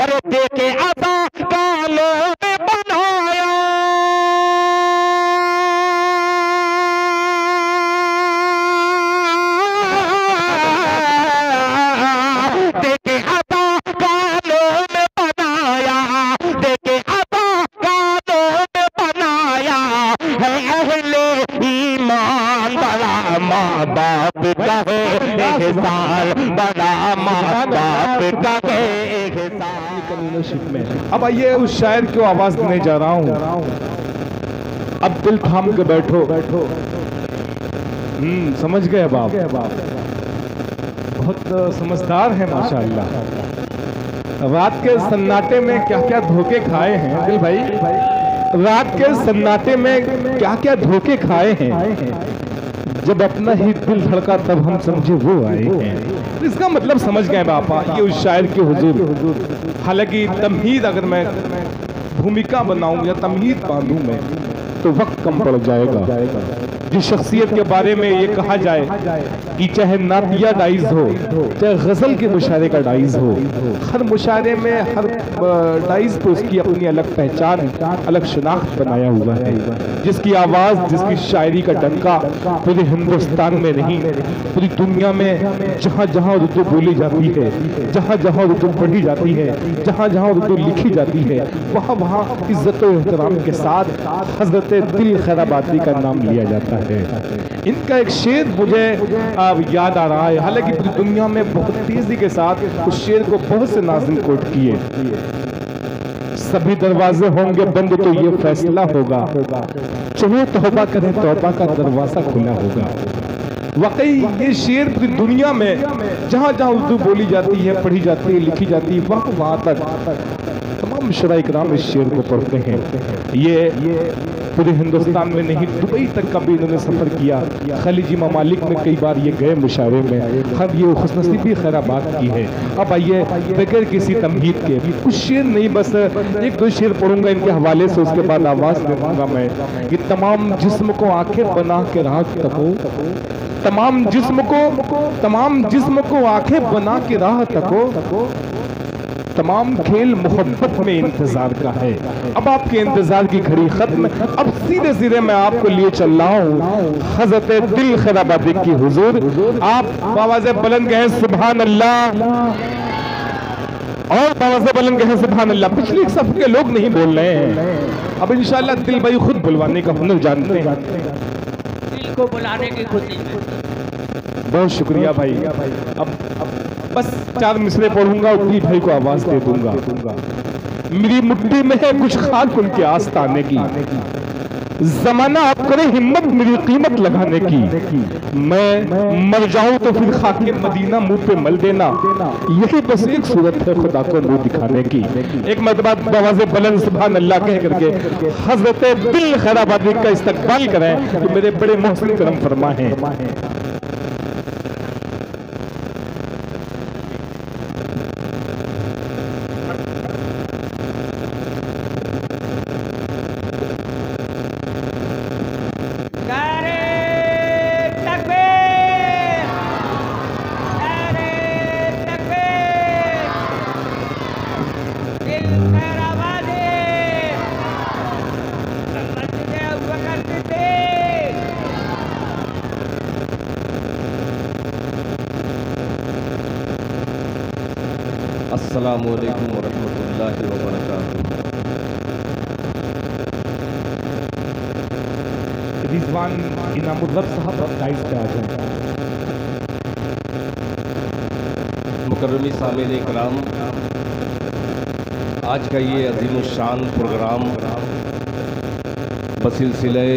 अरे देखे अता कालों में बनाया, देखे अता कालों में बनाया, देखे अता कालों में बनाया है अहले ईमान। बड़ा माँ बाप का है एहसान, बड़ा माँ बाप का है एहसान। में अब आइए उस शायर को आवाज देने जा रहा हूँ। अब दिल थाम के बैठो। समझ गए बाप, बहुत समझदार है माशाअल्लाह। रात के सन्नाटे में क्या क्या धोखे खाए हैं दिल भाई, रात के सन्नाटे में क्या क्या धोखे खाए हैं। जब अपना ही दिल धड़का तब हम समझे वो आए हैं। इसका मतलब समझ गए बापा ये उस शायर के हुजूर। हालांकि तमहीद अगर मैं भूमिका बनाऊं या तमहीद बांधूं मैं तो वक्त कम पड़ जाएगा। जिस शख्सियत के बारे में ये कहा जाए कि चाहे नातिया डाइज हो, चाहे गजल के मुशायरे का डाइज हो, हर मुशायरे में हर डाइज पे उसकी अपनी अलग पहचान, अलग शनाख्त बनाया हुआ है। जिसकी आवाज, जिसकी शायरी का डंका पूरे हिंदुस्तान में नहीं पूरी दुनिया में जहाँ जहाँ उर्दू बोली जाती है, जहाँ जहाँ उर्दू पढ़ी जाती है, जहाँ जहाँ उर्दू लिखी जाती है, वहाँ वहाँ इज्जत और एहतराम के साथ हजरत दिल खैराबादी का नाम लिया जाता है। इनका एक शेर मुझे याद आ रहा है। हालांकि पूरी दुनिया में बहुत तेजी के साथ उस शेर को बहुत से नाज़िम कोट किए। सभी दरवाजे होंगे बंद तो ये फैसला होगा, चलो तौबा करें तौबा का दरवाजा खुला होगा। वाकई ये शेर पूरी दुनिया में जहाँ जहाँ उर्दू बोली जाती है, पढ़ी जाती है, लिखी जाती है, वहाँ वहाँ तक तमाम शुराए किराम इस शेर को पढ़ते हैं। ये पूरे हिंदुस्तान में नहीं दुबई तक का भी इन्होंने सफर किया। खलीजी ममालिक में कई बार ये गए मुशायरे में। हर ये खुशनसीबी खैराबाद की है। अब आइए बगैर किसी तमहीद के कुछ शेर नहीं, बस एक दो शेर पढ़ूंगा इनके हवाले से, उसके बाद आवाज दूंगा मैं। ये तमाम जिस्म को आंखें बना के राह तको, तमाम जिस्म को आंखें बना के राह तको, तमाम खेल मोहब्बत में इंतजार का है। अब आपके इंतजार की घड़ी खत्म। अब सीधे सीधे मैं आपको लिए चल रहा हूँ हजरत दिल खैराबादी की हुजूर। आप आवाज़ें बुलंद कहें सुभान अल्लाह, और आवाज़ें बुलंद कहें सुभान अल्लाह। पिछली सफ के लोग नहीं बोल रहे हैं, अब इंशाअल्लाह दिल भाई खुद बुलवाने का हुनर जानते हैं, दिल को बुलाने की खुशी में। बहुत शुक्रिया भाई। अब बस 4 मिसरे पढ़ूंगा, दिल भाई को आवाज दे दूंगा। मेरी मुट्ठी में है कुछ खाक उनके आस्ताने की, जमाना आप करे हिम्मत मेरी कीमत लगाने की। मैं मर जाऊं तो फिर खाके मदीना मुंह पे मल देना, यही बस एक सूरत है खुदा को मुंह दिखाने की। एक मरतबा आवाज़ बुलंद सुभान अल्लाह कह करके हजरत दिल खैराबादी का इस्तकबाल करें तो मेरे बड़े मोहसिन करम फरमा है। अस्सलामु अलैकुम वरहमतुल्लाहि वबरकातुहू। रिजवान इनामुद्दीन साहब गाइस पे आ जाएं। मुकर्रमी सामिल इकराम, आज का ये अज़ीमुश्शान प्रोग्राम बसिलसिले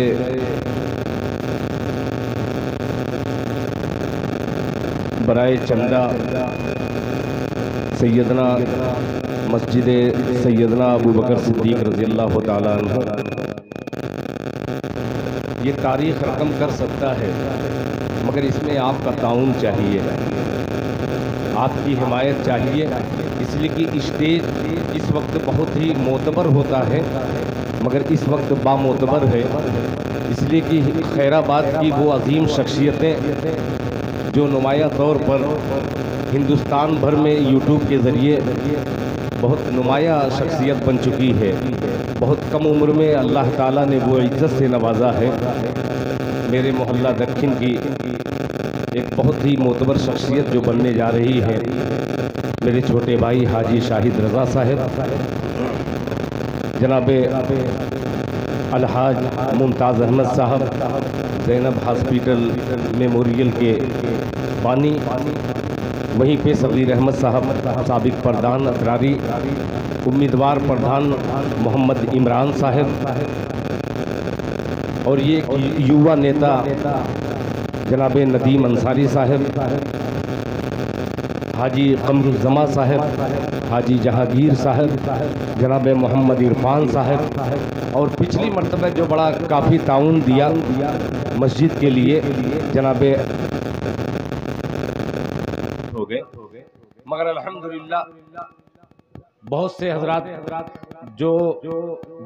बराए चंदा सैयदना मस्जिद सैयदना अबू बकर सिद्दीक रज़ी अल्लाह तआला अन्हु, ये तारीख़ रकम कर सकता है, मगर इसमें आपका ताउन चाहिए, आपकी हिमायत चाहिए। इसलिए कि स्टेज इस वक्त बहुत ही मोतबर होता है, मगर इस वक्त बामोतबर है। इसलिए कि खैराबाद की वो अजीम शख्सियतें जो नुमाया तौर पर हिंदुस्तान भर में यूट्यूब के ज़रिए बहुत नुमाया शख्सियत बन चुकी है। बहुत कम उम्र में अल्लाह ताला ने वो इज्जत से नवाजा है। मेरे मोहल्ला दक्षिण की एक बहुत ही मोतबर शख्सियत जो बनने जा रही है, मेरे छोटे भाई हाजी शाहिद रज़ा साहब, जनाबे अलहाज मुमताज़ अहमद साहब, ज़ैनब हॉस्पिटल मेमोरियल के बानी, वहीं पे सगीर अहमद साहब साबिक प्रधान अतरारी, उम्मीदवार प्रधान मोहम्मद इमरान साहब, और ये युवा नेता जनाबे नदीम अंसारी साहब, हाजी कमरुज़्ज़मा साहब, हाजी जहांगीर साहब, जनाब मोहम्मद इरफान साहब, और पिछली मरतबा जो बड़ा काफ़ी ताउन दिया मस्जिद के लिए जनाब हो गए। मगर अल्हम्दुलिल्लाह बहुत से हजरात जो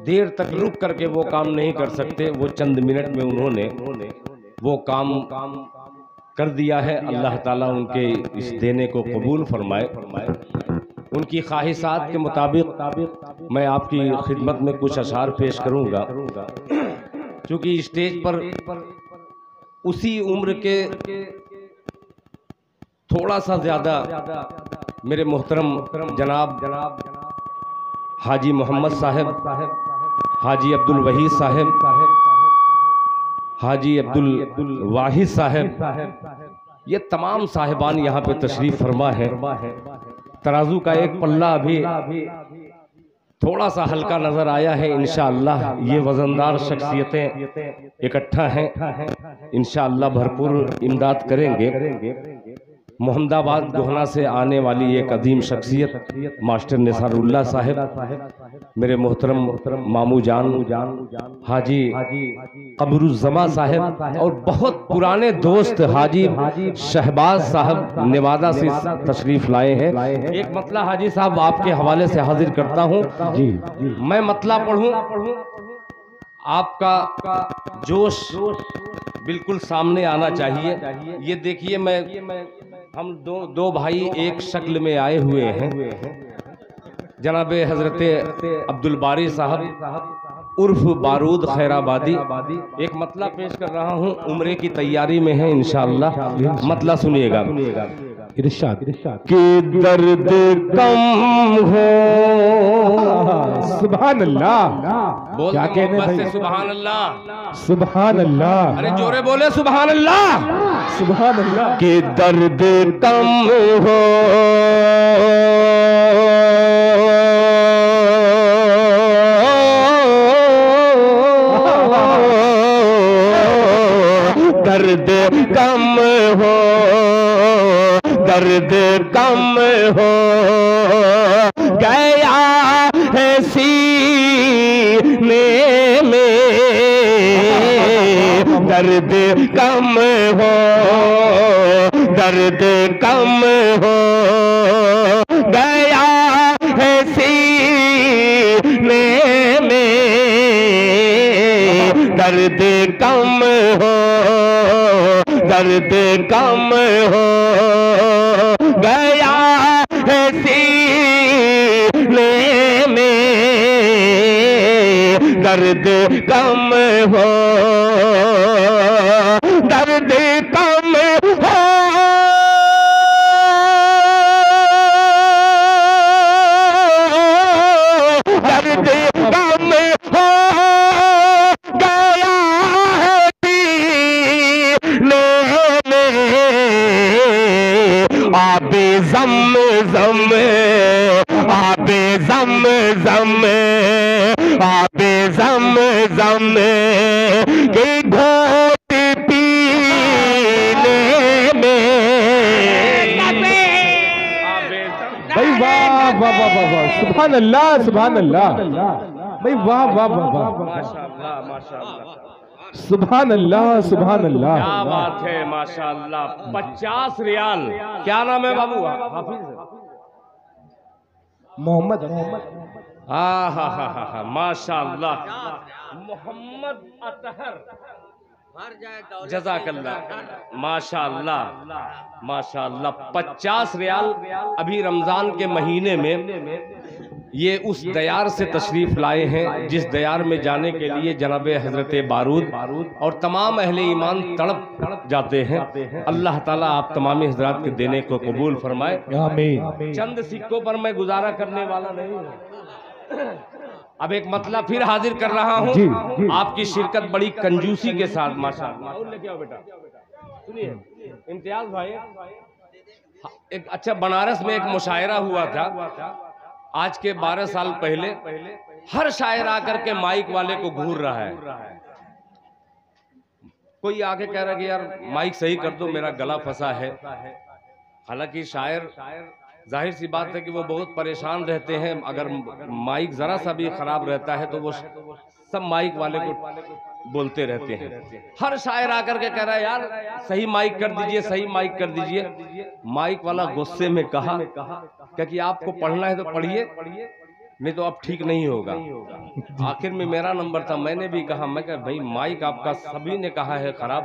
देर तक रुक करके वो काम नहीं कर सकते, वो चंद मिनट में उन्होंने वो काम कर दिया है। अल्लाह ताला उनके इस देने को कबूल फरमाए। उनकी ख्वाहिशात के मुताबिक मैं आपकी खिदमत में कुछ अशार पेश करूंगा। क्योंकि स्टेज पर उसी उम्र के थोड़ा सा ज़्यादा मेरे मोहतरम जनाब हाजी मोहम्मद साहब, हाजी अब्दुल वहीद साहब, हाजी अब्दुल वाहिद साहब, ये तमाम साहिबान यहाँ पे तशरीफ़ फरमा है। तराजू का एक पल्ला अभी थोड़ा सा हल्का नज़र आया है। इंशाअल्लाह ये वज़नदार शख्सियतें इकट्ठा हैं, इंशाअल्लाह भरपूर इमदाद करेंगे। मोहम्मदाबाद गोहना से आने वाली एक अजीम शख्सियत मास्टर निसारुल्लाह साहब, मेरे मोहतरम मामू जान हाजी कमरुज़्ज़मा साहब, और बहुत पुराने दोस्त हाजी शहबाज साहब नेवादा से तशरीफ़ लाए हैं। एक मतला हाजी साहब आपके हवाले से हाजिर करता हूँ। जी मैं मतला पढ़ूँ, आपका जोश बिल्कुल सामने आना चाहिए। ये देखिए हम दो भाई एक शक्ल में आए हुए हैं। जनाबे हजरत अब्दुल बारी साहब उर्फ बारूद खैराबादी, एक मतला पेश कर रहा हूँ, उम्रे की तैयारी में है इंशाअल्लाह। मतला सुनिएगा। इरशाद कि दर्द कम हो, सुभान अल्लाह, बोल क्या कहने भाई? से सुभान अल्लाह, सुभान अल्लाह, अरे जोरे बोले सुभान अल्लाह। सुभान अल्लाह। कि दर्द कम हो, दर्द कम हो, दर्द कम हो गया है सीने में, दर्द कम हो, दर्द कम हो गया है सीने में, दर्द कम हो, दर्द कम हो गया है सीने में, दर्द कम हो, दर्द कम हो, दर्द कम हो गया है सीने में, आबे ज़म-ज़म, आबे ज़म-ज़म, आबे ज़म-ज़म की घोट पीने में, भाई वाह वाह वाह वाह वाह, सुभान अल्लाह, सुभान अल्लाह, भाई वाह वाह वाह वाह, माशाअल्लाह माशाअल्लाह, सुभान अल्लाह, सुभान अल्लाह। क्या बात है माशाअल्लाह। 50 रियाल, क्या नाम है बाबू? हाफिज मोहम्मद, हाँ हाँ हाँ हाँ हाँ माशाअल्लाह, मोहम्मद अतहर, जज़ाकल्लाह, माशाअल्लाह माशाअल्लाह। 50 रियाल अभी रमजान के महीने में ये उस दयार से तशरीफ़ लाए हैं जिस दयार में जाने के लिए जनाब हज़रत बारूद और तमाम अहले ईमान तड़प जाते हैं। अल्लाह ताला आप तमामी हज़रात के देने को कबूल फरमाए, आमीन। चंद सिक्कों पर मैं गुजारा करने वाला नहीं हूँ। अब एक मतलब फिर हाजिर कर रहा हूँ। जी। आपकी शिरकत बड़ी कंजूसी के साथ माशाअल्लाह। और लेके आओ बेटा, सुनिए इम्तियाज भाई, एक अच्छा बनारस में एक मुशायरा हुआ था आज के 12 साल पहले। हर शायर आकर के माइक वाले को घूर रहा है। कोई आके कह रहा है कि यार माइक सही कर दो, मेरा गला फंसा है। हालांकि शायर जाहिर सी बात है कि वो बहुत परेशान रहते हैं। अगर माइक जरा सा भी खराब रहता है तो वो सब माइक वाले को बोलते रहते हैं। हर शायर आकर के कह रहा है यार सही माइक कर दीजिए, सही माइक कर दीजिए। माइक वाला गुस्से में कहा कि आपको पढ़ना है तो पढ़िए, नहीं तो अब ठीक नहीं होगा। आखिर में मेरा नंबर था, मैंने भी कहा, मैं कहा भाई माइक आपका सभी ने कहा है खराब,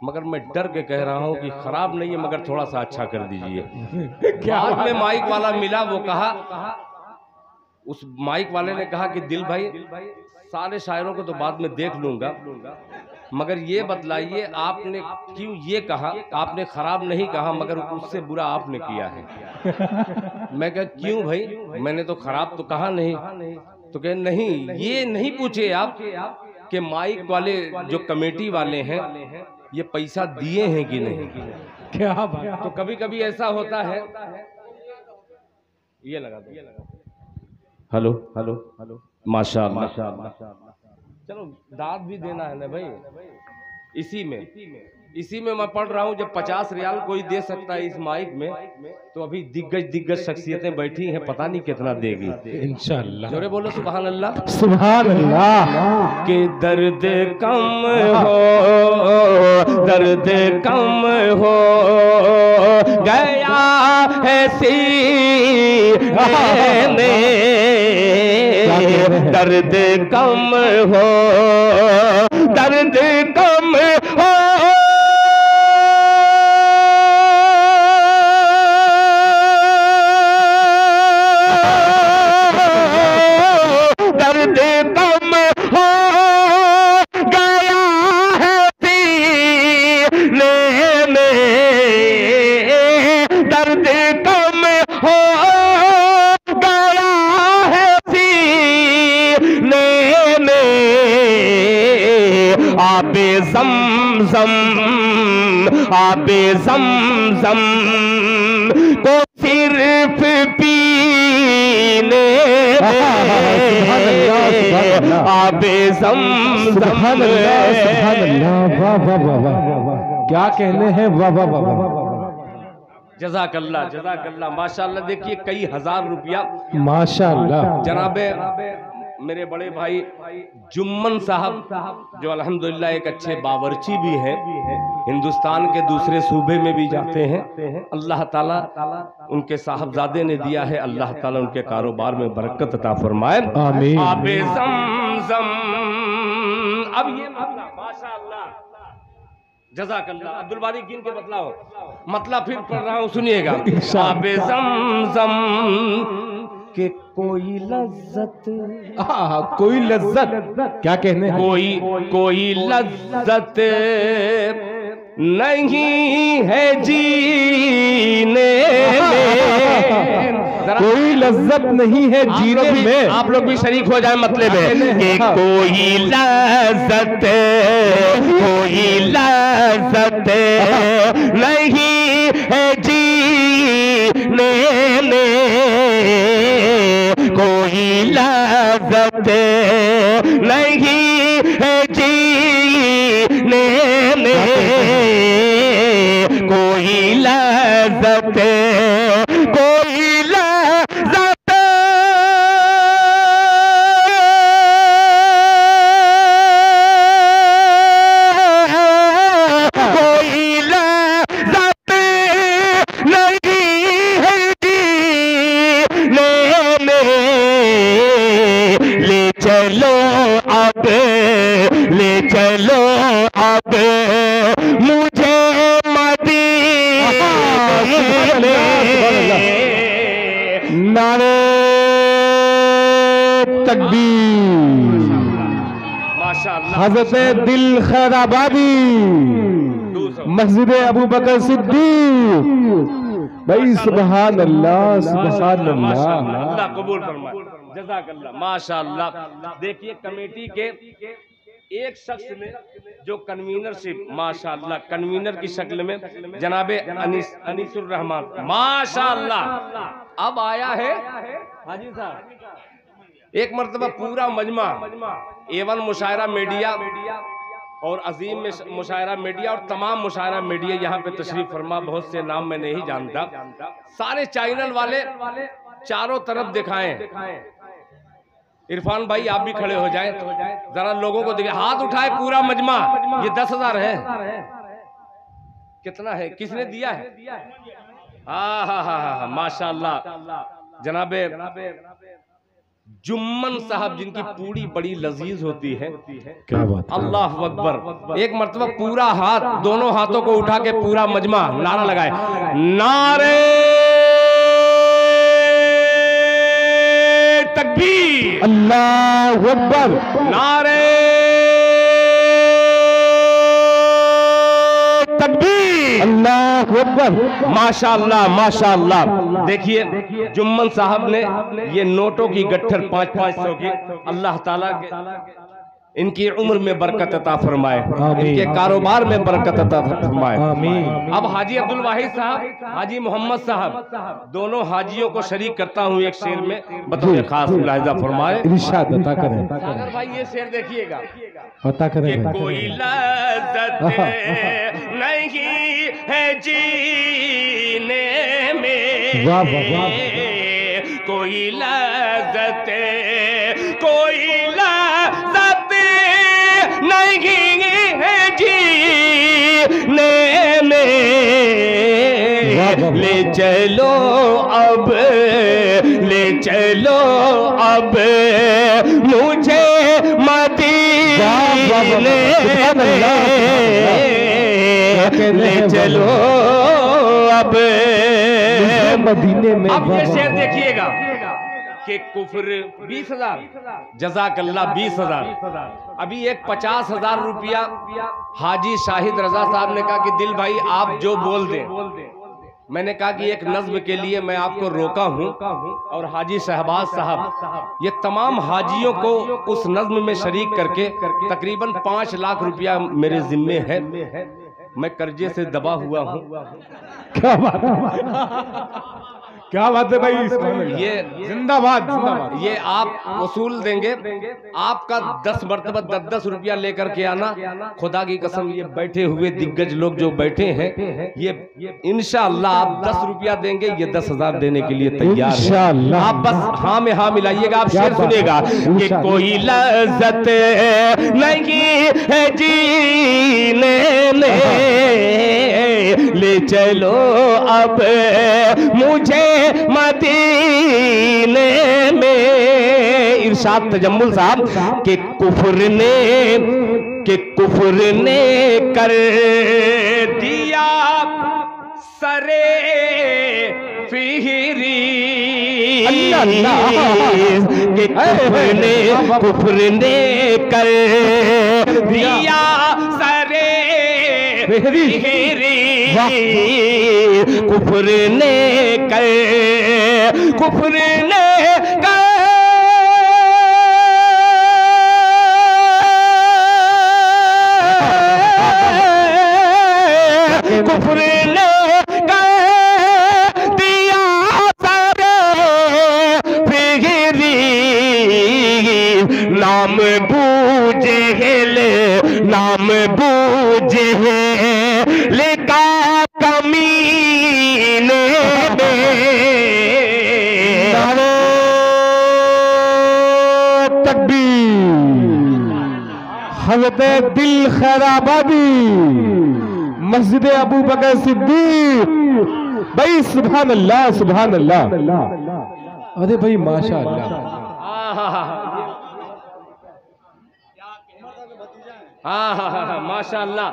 मगर मैं डर के कह रहा हूँ कि खराब नहीं है मगर थोड़ा सा अच्छा कर दीजिए। बाद में माइक वाला मिला, वो कहा, उस माइक वाले ने कहा कि दिल भाई सारे शायरों को तो बाद में देख लूंगा, मगर ये बतलाइए आपने क्यों ये कहा, आपने खराब नहीं कहा मगर उससे बुरा आपने किया है। मैं कहा क्यों भाई, मैंने तो खराब तो कहा नहीं। तो कहे नहीं, ये नहीं पूछे आप कि माइक वाले जो कमेटी वाले हैं ये पैसा दिए हैं कि नहीं। क्या बात। तो कभी कभी ऐसा होता है, ये लगा दो, हेलो हेलो हेलो, माशाअल्लाह। चलो दाद भी देना है ना भाई। इसी में मैं पढ़ रहा हूँ, जब 50 रियाल कोई दे सकता है इस माइक में, तो अभी दिग्गज शख्सियतें बैठी हैं, पता नहीं कितना देगी। इंशाअल्लाह। जोरे बोलो सुभान अल्लाह। सुभान अल्लाह। के दर्द कम हो, दर्द कम हो गया है सीने, दर्द कम हो, दर्द कम हो, दर्द कम हो गया है सीने में, दर्द कम हो गया है सीने में। आबे ज़मज़म, आबे ज़मज़म को सिर्फ पीने, आबे ज़मज़म। वाह वाह वाह वाह, क्या कहने हैं, वाह वाह वाह वाह। जज़ाकल्लाह जज़ाकल्लाह, माशाअल्लाह। देखिए कई हजार रुपया माशाअल्लाह। जनाबे मेरे बड़े भाई जुम्मन साहब, जो अल्हम्दुलिल्लाह एक अच्छे बावर्ची भी हैं, हिंदुस्तान के दूसरे सूबे में भी जाते हैं। अल्लाह ताला उनके साहबजादे ने दिया है, अल्लाह ताला उनके कारोबार में बरकत अता फरमाए, आमीन। आबे ज़मज़म। अब ये माशाअल्लाह जज़ाकल्लाह। अब्दुल बारी गिन के बतलाओ, मतलब फिर पढ़ रहा हूँ, सुनिएगा। आबे ज़मज़म के कोई लज्जत, कोई लज्जत, क्या कहने हैं? कोई लज्जत नहीं है जीने में, कोई लज्जत नहीं है जीने में। आप लोग भी शरीक हो जाए मतलब है कि कोई लज्जत, कोई लज्जत नहीं है जीने में, कोई लज्जत नहीं है जीने में, कोई लज्जत, कोई लज्जत, कोई लज्जत नहीं है जीने में। ले चलो अब, ले चलो अब मुझे मदीने, नारे तकबीर। माशाअल्लाह। हजरत दिल खैराबादी मस्जिद अबू बकर सिद्दीक भाई सुभान अल्लाह सुभान अल्लाह। अल्लाह कबूल फरमाए, जज़ाकल्लाह, माशाअल्लाह। देखिए कमेटी के एक शख्स ने जो कन्वीनरशिप, माशाअल्लाह, कन्वीनर की शक्ल में जनाबे अनीसुर रहमान, माशाअल्लाह, अब आया है हाजी साहब। एक मर्तबा पूरा मजमा एवन मुशायरा मीडिया और अजीम मुशायरा मीडिया और तमाम मुशायरा मीडिया यहाँ पे तशरीफ फरमा, बहुत से नाम मैं नहीं जानता, सारे चैनल वाले चारों तरफ दिखाएं। इरफान भाई आप भी खड़े हो जाएं, जरा लोगों को दिखाएं, हाथ उठाए पूरा मजमा। ये 10,000 है, कितना है, किसने दिया है? हा माशाअल्लाह। जनाबे जुम्मन साहब जिनकी पूरी बड़ी लजीज होती है, क्या बात, अल्लाह अकबर। एक मर्तबा पूरा हाथ, दोनों हाथों को उठा के पूरा मजमा नारा लगाए, नारे तकबीर, अल्लाहु अकबर, नारे तकबीर, अल्लाहु अकबर। माशाअल्लाह माशाअल्लाह। देखिए जुम्मन साहब ने ये नोटों की गट्ठर 500 की, अल्लाह ताला के इनकी उम्र में बरकत अता फरमाए, इनके कारोबार में बरकत अता फरमाए, आमीन। अब हाजी अब्दुल वाहिद साहब, हाजी मोहम्मद साहब, दोनों हाजियों को शरीक करता हूँ एक शेर में, बतौर खास मुलाहिजा फरमाए, इरशाद अता करें। अगर भाई ये शेर देखिएगा, अता करें। कोई लज़्ज़त नहीं है जीने में, वाह वाह वाह, कोई लज़्ज़त, कोई लज़्ज़त नहीं है जीने में, ले चलो अब, ले चलो अब मुझे मदीने में, ले चलो अब मदीने में। अब ये शेर देखिएगा कि कुफ्र 20,000, जज़ाकल्लाह 20,000। अभी एक 50,000 रुपया हाजी शाहिद रजा साहब ने कहा कि दिल भाई आप जो बोल दें। मैंने कहा कि एक नज्म के लिए मैं आपको रोका हूं, और हाजी शहबाज साहब ये तमाम हाजियों को उस नज्म में शरीक करके तकरीबन 5 लाख रुपया मेरे जिम्मे है, मैं कर्जे से दबा हुआ हूं। क्या बात है, क्या बात है भाई, ये जिंदाबाद जिंदाबाद। ये आप वसूल देंगे, आपका 10 मरतबा 10 रुपया लेकर के आना, खुदा की कसम ये बैठे हुए दिग्गज लोग जो बैठे हैं, ये इंशाअल्लाह आप 10 रुपया देंगे, ये 10,000 देने के लिए तैयार है। आप बस हाँ में हाँ मिलाइएगा। आप शेर सुनेगा कि कोई लज़्ज़त नहीं है जीने में, ले चलो अब मुझे मदीने में। इरशाद तजम्मुल साहब के कुफ्र ने कर दिया सरे फिहरी, के कुफ्र ने कर दिया सरे फिहरी, कुफ्र ने कर, कुफ्र ने कर, कुफ्र ने कर दिया सारे फिहरी, नाम बूझे, नाम बूझे लिखा कमीने में, तकबीर। हज़रत दिल खैराबादी मस्जिद अबू बकर सिद्दीक भाई सुभान अल्लाह सुभान अल्लाह। अरे भाई माशाअल्लाह, हाँ माशाअल्लाह।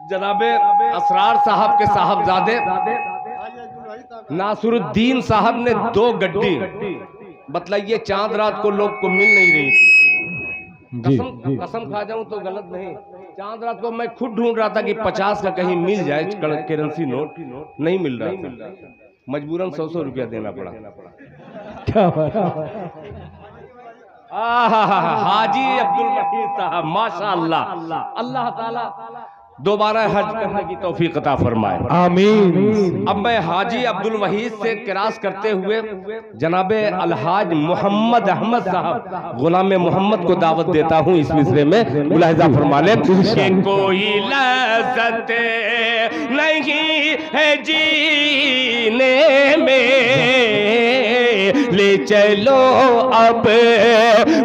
जनाबे असरार साहब के साहबजादे नासरुद्दीन साहब ने 2 गड्डी बतलाइए, चांद रात को लोग को मिल नहीं रही थी। जी, कसम कसम खा जाऊं तो गलत नहीं, चांद रात को मैं खुद ढूंढ रहा था कि 50 का कहीं मिल जाए करेंसी नोट, नहीं मिल रहा था। मजबूरन 100 रुपया देना पड़ा। क्या बात है। हाजी अब्दुल वहीद साहब, माशाअल्लाह, अल्लाह ताला दोबारा हज करने की तौफीक अता फरमाए, आमीन। अब मैं हाजी अब्दुल वहीद से किरास करते हुए जनाबे अलहाज मोहम्मद अहमद साहब गुलाम मोहम्मद को दावत देता हूँ इस मिसरे में। मुलाहिजा फरमा लें कि कोई लज़्ज़त नहीं है जीने में, ले चलो अब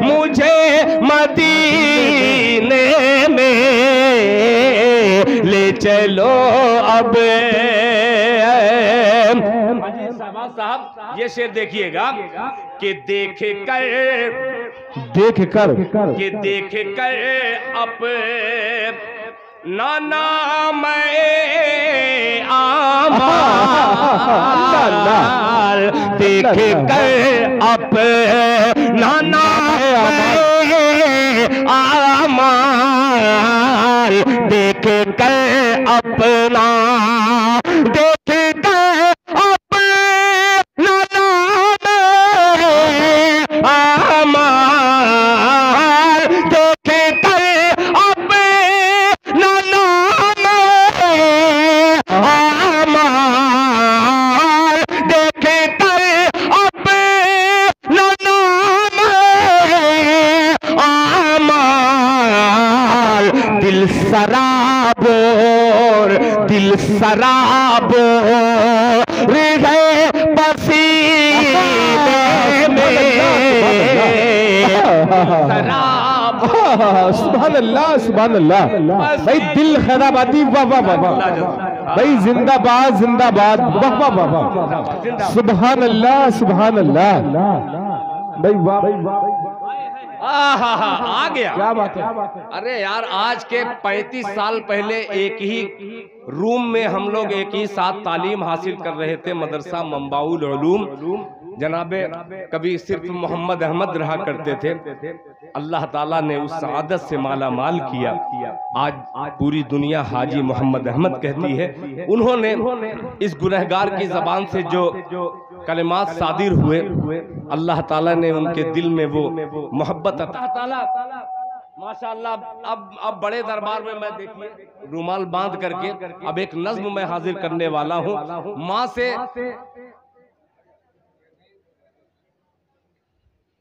मुझे मदीने में, ले चलो अब। साहब ये शेर देखिएगा कि देख कर अब नाना मैं आमाल, देख कर अब नाना मैं आमाल, देख कर अपना, देख कर अपना आमाल, देख कर अपना आमाल, देख कर अपना आमाल, दिल सराबोर हृदय पसीने में, सुभान अल्लाह, सुभान अल्लाह। भाई दिल खैराबादी, वाह वाह वाह वाह। भाई जिंदाबाद जिंदाबाद, वाह वाह वाह वाह। सुभान अल्लाह, सुभान अल्लाह। भाई वाह, आ गया, क्या बात है। अरे यार, आज के 35 साल पहले एक ही रूम में हम लोग एक ही साथ तालीम हासिल कर रहे थे, मदरसा मंबाउल उलूम। जनाबे कभी सिर्फ मोहम्मद अहमद रहा करते थे, अल्लाह ताला ने उस सआदत से माला माल किया। आज पूरी दुनिया हाजी मोहम्मद अहमद कहती है। उन्होंने इस गुनहगार की जबान से जो कलिमात सादिर हुए, अल्लाह ताला ने उनके दिल में वो मोहब्बत अता ताला, माशाअल्लाह। अब बड़े दरबार में मैं देखिए रुमाल बांध करके अब एक नज्म मैं हाजिर करने वाला हूँ। माँ से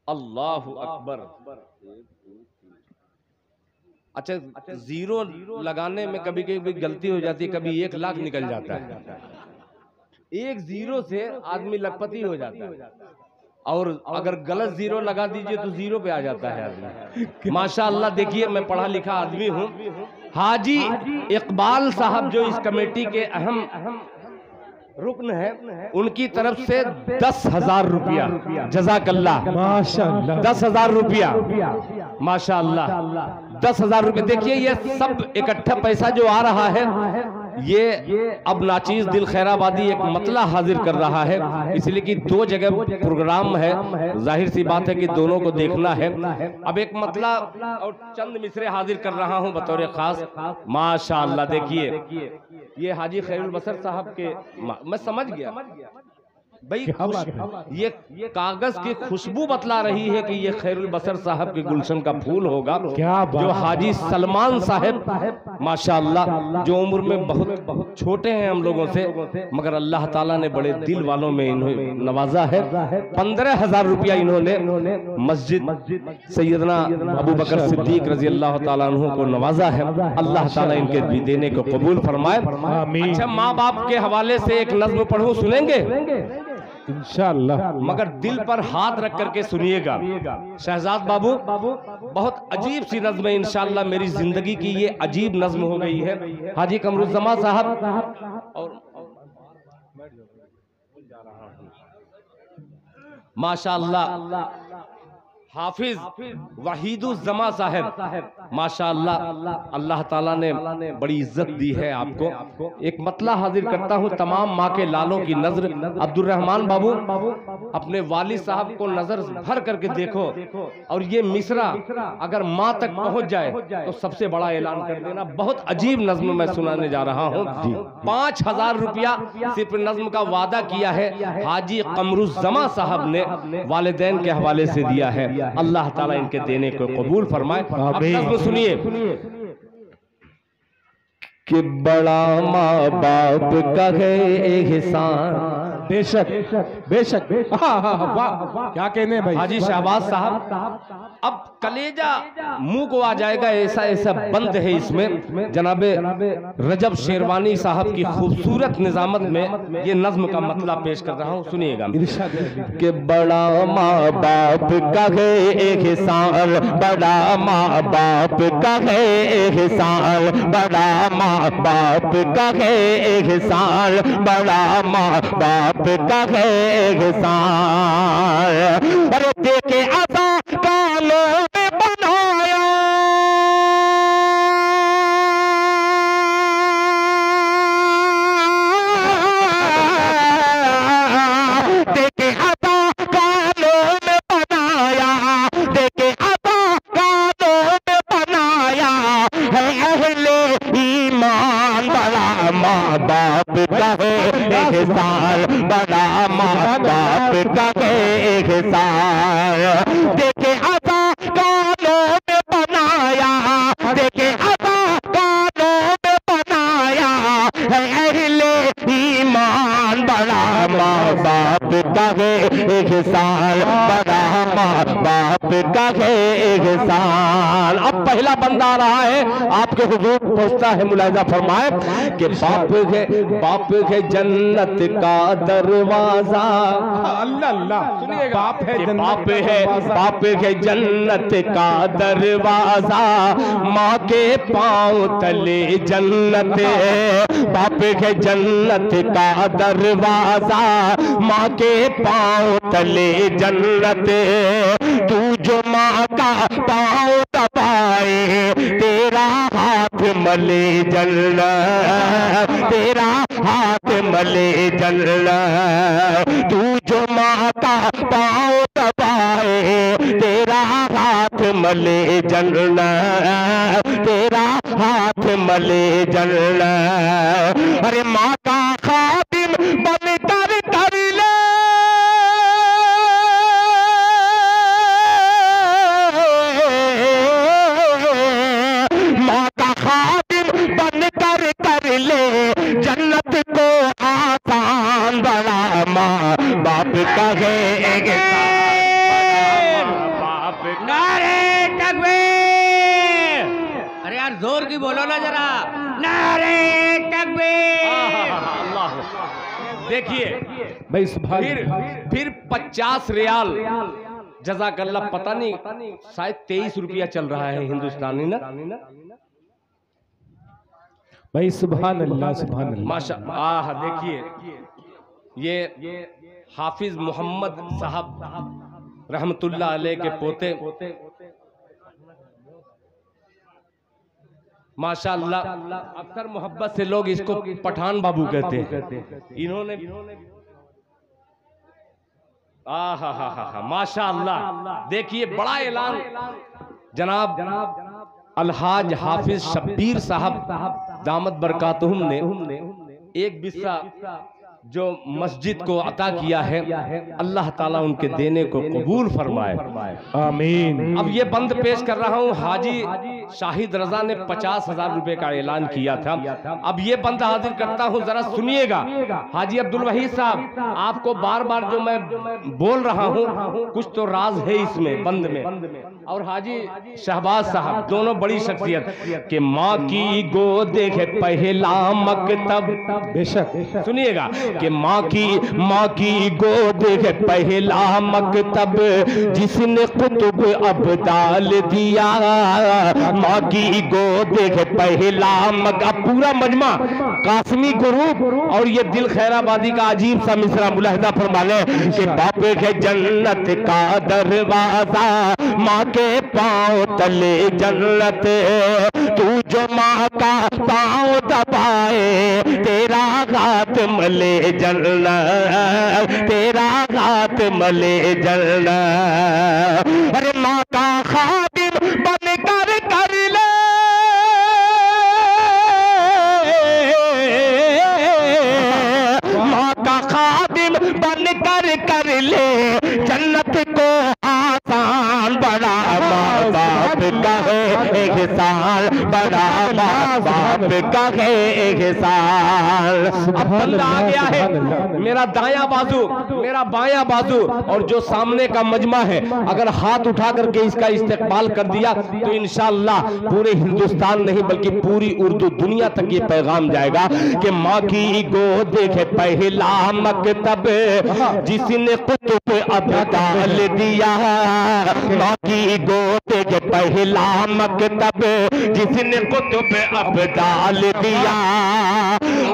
अल्लाह अकबर। अच्छा, जीरो लगाने में कभी कभी गलती हो जाती है, कभी 1 लाख निकल जाता है। एक जीरो से आदमी लखपति हो जाता है, और अगर गलत जीरो लगा दीजिए तो जीरो पे आ जाता है आदमी। माशाअल्लाह, देखिए मैं पढ़ा लिखा आदमी हूँ। हाजी इकबाल साहब जो इस कमेटी के अहम रुकन है, उनकी तरफ से 10,000 रुपया, जज़ाकल्लाह, माशाअल्लाह, 10,000 रुपया, माशाअल्लाह, 10,000 रुपये। देखिए ये सब इकट्ठा पैसा जो आ रहा है, ये अब नाचीज दिल खैराबादी एक मतला हाजिर कर रहा है, इसलिए कि 2 जगह प्रोग्राम है, जाहिर सी बात है कि दोनों को देखना है। अब एक मतला और चंद मिसरे हाजिर कर रहा हूं बतौर खास। माशाअल्लाह, देखिए ये हाजी खैरुल बसर साहब के, मैं समझ गया भाई, ये कागज की खुशबू बतला रही है कि ये खैरुल बसर साहब के गुलशन का फूल होगा। क्या जो हाजी सलमान साहब माशाअल्लाह, जो उम्र में बहुत छोटे हैं हम लोगों से, मगर अल्लाह ताला ने बड़े दिल वालों में इन्हें नवाजा है। 15,000 रुपया इन्होंने मस्जिद सैयदना अबू बकर सिद्दीक रजी अल्लाह ताला अन्हु को नवाजा है। अल्लाह ताला इनके भी देने को कबूल फरमाए। अच्छा, माँ बाप के हवाले से एक नज्म पढ़ूं, सुनेंगे इंशाअल्लाह, मगर दिल पर हाथ रख करके सुनिएगा। शहजाद बाबू, बहुत अजीब सी नज्म है, इंशाअल्लाह मेरी जिंदगी की ये अजीब नज्म हो गई है। हाजी कमरुज़्ज़मा साहब और माशाअल्लाह हाफिज वहीदुज़्ज़मा साहब माशाअल्लाह, अल्लाह ताला ने बड़ी इज्जत दी है आपको। एक मतला हाजिर करता हूँ तमाम माँ के लालों की नजर। अब्दुर्रहमान बाबू अपने वालिद साहब को नजर भर करके देखो, और ये मिसरा अगर माँ तक पहुँच जाए तो सबसे बड़ा ऐलान कर देना। बहुत अजीब नज्म मैं सुनाने जा रहा हूँ। 5000 रुपया सिर्फ नज्म का वादा किया है हाजी कमरुज़्ज़मा साहब ने वालिदैन के हवाले से दिया है। अल्लाह ताला इनके देने को कबूल फरमाए। अब नज़्म सुनिए कि बड़ा माँ बाप का है एहसान। बेशक बेशक बेशक, वाह क्या कहने हैं भाई हाजी शहबाज साहब। अब कलेजा मुंह को आ जाएगा, ऐसा ऐसा बंद है इसमें। जनाबे रजब शेरवानी साहब की खूबसूरत निजामत में ये नज्म का मतला पेश कर रहा हूँ, सुनिएगा। कि बड़ा माँ बाप का है एहसान, बड़ा माँ बाप का है एहसान, बड़ा माँ बाप का है एहसान, बड़ा माँ बाप का है एहसान। अरे देखे आसा कालों में बनाया, देखे आसा कालों में बनाया, देखे आसा कालों में बनाया है अहले ईमान। बड़ा माँ बाप का है एहसान, बड़ा माँ बाप का है एहसान। देखे आसा कालों में बनाया, देखे आसा कालों में बनाया है अहले ईमान। बड़ा माँ बाप का है एहसान, बड़ा माँ बाप का है एहसान। अब पहला बंदा आ रहा है, आपके हुजूर पहुंचता है, मुलाहिजा फरमाए कि बाप है जन्नत का दरवाजा। अल्लाह अल्लाह, सुनिएगा, बाप है जन्नत का दरवाजा, माँ के पाँव तले जन्नत। बाप है जन्नत का दरवाजा, माँ के पाँव तले जन्नत। तू जो माँ का पाँव दबाए तेरा हाथ मले जन्नत, तेरा हाथ मले जन्नत। तू जो माँ का पाँव दबाए तेरा हाथ मले जन्नत, तेरा हाथ मले जन्नत। अरे माँ का खातिम बन कर कर ले, माँ का खातिम बन कर कर ले जन्नत को आसान। बड़ा माँ बाप का है बाप नारे तकबीर। अरे यार जोर की बोलो ना जरा, नारे तकबीर। देखिए भाई फिर 50 रियाल जज़ाकल्लाह। पता नहीं शायद 23 रुपया चल रहा है हिंदुस्तानी ना भाई। सुभान अल्लाह सुभान अल्लाह, माशा। देखिए ये हाफिज मोहम्मद साहब रहमतुल्लाह अलैह के पोते माशाअल्लाह। अक्सर मोहब्बत से लोग इसको पठान बाबू कहते हैं। इन्होंने हा माशाअल्लाह। देखिए बड़ा ऐलान जनाब अलहाज हाफिज शब्बीर साहब दामत बरकातहुम ने एक बिस्सा जो मस्जिद को अता किया है, अल्लाह ताला उनके देने को कबूल फरमाए, आमीन। अब ये बंद पेश कर रहा हूँ। हाजी शाहिद रजा ने 50,000 रुपए का ऐलान किया था। अब ये बंद हाजिर करता हूँ, जरा सुनिएगा। हाजी अब्दुल वहीद साहब, आपको बार बार जो मैं बोल रहा हूँ कुछ तो राज है इसमें बंद में। और हाजी शहबाज साहब दोनों बड़ी शख्सियत के माँ की गोद है पहला मकतब। बेशक सुनिएगा कि माँ की गोद है पहला मकतब जिसने कुतुब अब्दाल दिया। माँ की गोद है पहला मकतब। पूरा मजमा कासमी गुरु और ये दिल खैराबादी का अजीब सा मिसरा मुलाहिजा फरमा ले कि बाप है जन्नत का दरवाजा, माँ के पाँव तले जन्नत। तू जो माँ का पाँव दबाए तेरा हाथ मले जन्नत, तेरा हाथ मले जन्नत। अरे माँ का खादिम बन कर ले, माँ का खादिम बन कर ले जन्नत को आसान। बड़ा माँ बाप का है एहसान, बड़ा माँ बाप का है एहसान। अब बंदा आ गया है, मेरा दायां बाजू मेरा बायां बाजू और जो सामने का मजमा है, अगर हाथ उठा करके इसका इस्तेकबाल कर दिया तो इंशाअल्लाह पूरे हिंदुस्तान नहीं बल्कि पूरी उर्दू दुनिया तक ये पैगाम जाएगा कि माँ की गोद है पहला मकतब जिसने कुतुब अब्दाल दिया। माँ की गोद है पहला मकतब जिसने कुतुब अब्दाल दिया।